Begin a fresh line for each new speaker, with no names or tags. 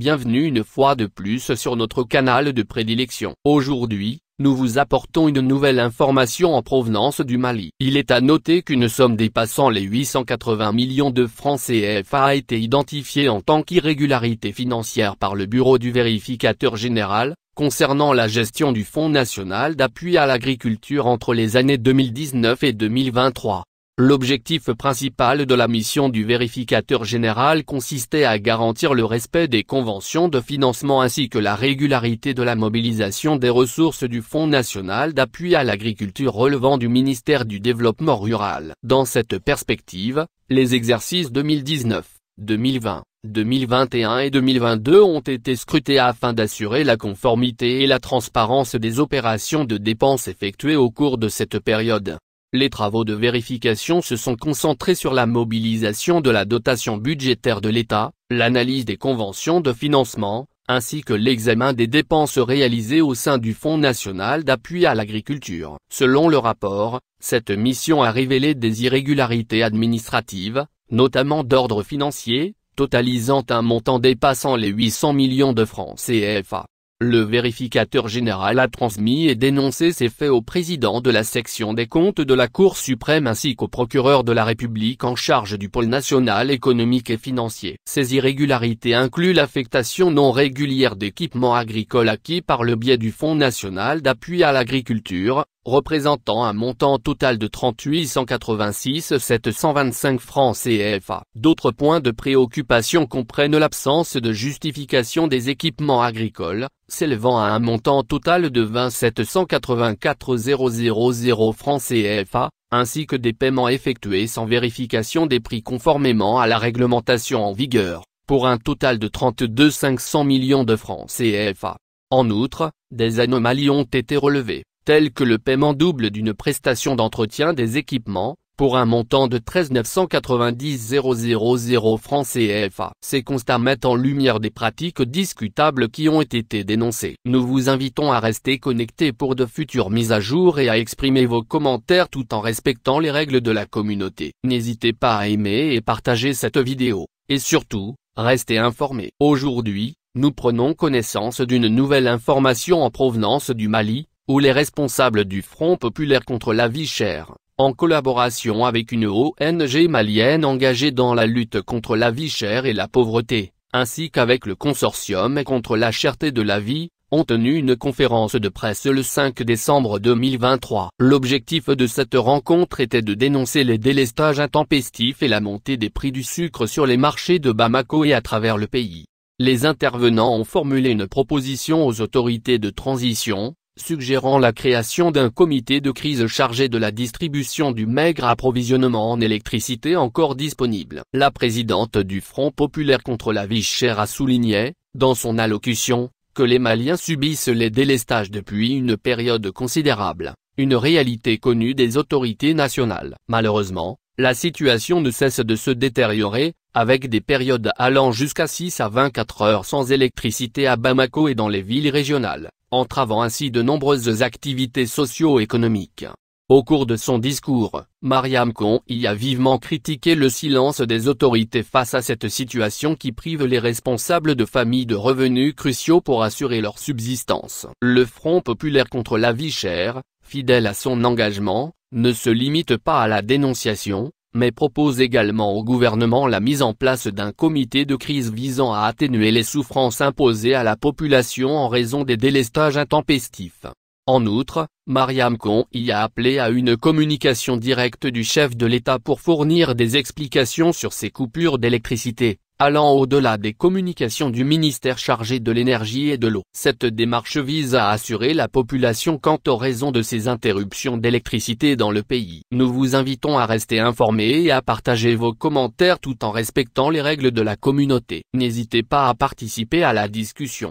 bienvenue une fois de plus sur notre canal de prédilection. Aujourd'hui, nous vous apportons une nouvelle information en provenance du Mali. Il est à noter qu'une somme dépassant les 880 millions de francs CFA a été identifiée en tant qu'irrégularité financière par le bureau du vérificateur général, concernant la gestion du Fonds national d'appui à l'agriculture entre les années 2019 et 2023. L'objectif principal de la mission du vérificateur général consistait à garantir le respect des conventions de financement ainsi que la régularité de la mobilisation des ressources du Fonds national d'appui à l'agriculture relevant du ministère du Développement rural. Dans cette perspective, les exercices 2019, 2020, 2021 et 2022 ont été scrutés afin d'assurer la conformité et la transparence des opérations de dépenses effectuées au cours de cette période. Les travaux de vérification se sont concentrés sur la mobilisation de la dotation budgétaire de l'État, l'analyse des conventions de financement, ainsi que l'examen des dépenses réalisées au sein du Fonds national d'appui à l'agriculture. Selon le rapport, cette mission a révélé des irrégularités administratives, notamment d'ordre financier, totalisant un montant dépassant les 800 millions de francs CFA. Le vérificateur général a transmis et dénoncé ces faits au président de la section des comptes de la Cour suprême ainsi qu'au procureur de la République en charge du pôle national économique et financier. Ces irrégularités incluent l'affectation non régulière d'équipements agricoles acquis par le biais du Fonds national d'appui à l'agriculture, représentant un montant total de 38 186 725 francs CFA. D'autres points de préoccupation comprennent l'absence de justification des équipements agricoles, s'élevant à un montant total de 27 184 000 francs CFA, ainsi que des paiements effectués sans vérification des prix conformément à la réglementation en vigueur, pour un total de 32 500 millions de francs CFA. En outre, des anomalies ont été relevées, telles que le paiement double d'une prestation d'entretien des équipements, pour un montant de 13 990 000 francs CFA. Ces constats mettent en lumière des pratiques discutables qui ont été dénoncées. Nous vous invitons à rester connectés pour de futures mises à jour et à exprimer vos commentaires tout en respectant les règles de la communauté. N'hésitez pas à aimer et partager cette vidéo, et surtout, restez informés. Aujourd'hui, nous prenons connaissance d'une nouvelle information en provenance du Mali, où les responsables du Front populaire contre la vie chère, en collaboration avec une ONG malienne engagée dans la lutte contre la vie chère et la pauvreté, ainsi qu'avec le consortium contre la cherté de la vie, ont tenu une conférence de presse le 5 décembre 2023. L'objectif de cette rencontre était de dénoncer les délestages intempestifs et la montée des prix du sucre sur les marchés de Bamako et à travers le pays. Les intervenants ont formulé une proposition aux autorités de transition, suggérant la création d'un comité de crise chargé de la distribution du maigre approvisionnement en électricité encore disponible. La présidente du Front populaire contre la vie chère a souligné, dans son allocution, que les Maliens subissent les délestages depuis une période considérable, une réalité connue des autorités nationales. Malheureusement, la situation ne cesse de se détériorer, avec des périodes allant jusqu'à 6 à 24 heures sans électricité à Bamako et dans les villes régionales, entravant ainsi de nombreuses activités socio-économiques. Au cours de son discours, Mariam Konaté a vivement critiqué le silence des autorités face à cette situation qui prive les responsables de familles de revenus cruciaux pour assurer leur subsistance. Le Front populaire contre la vie chère, fidèle à son engagement, ne se limite pas à la dénonciation, mais propose également au gouvernement la mise en place d'un comité de crise visant à atténuer les souffrances imposées à la population en raison des délestages intempestifs. En outre, Mariam Konaté a appelé à une communication directe du chef de l'État pour fournir des explications sur ces coupures d'électricité, allant au-delà des communications du ministère chargé de l'énergie et de l'eau. Cette démarche vise à assurer la population quant aux raisons de ces interruptions d'électricité dans le pays. Nous vous invitons à rester informés et à partager vos commentaires tout en respectant les règles de la communauté. N'hésitez pas à participer à la discussion.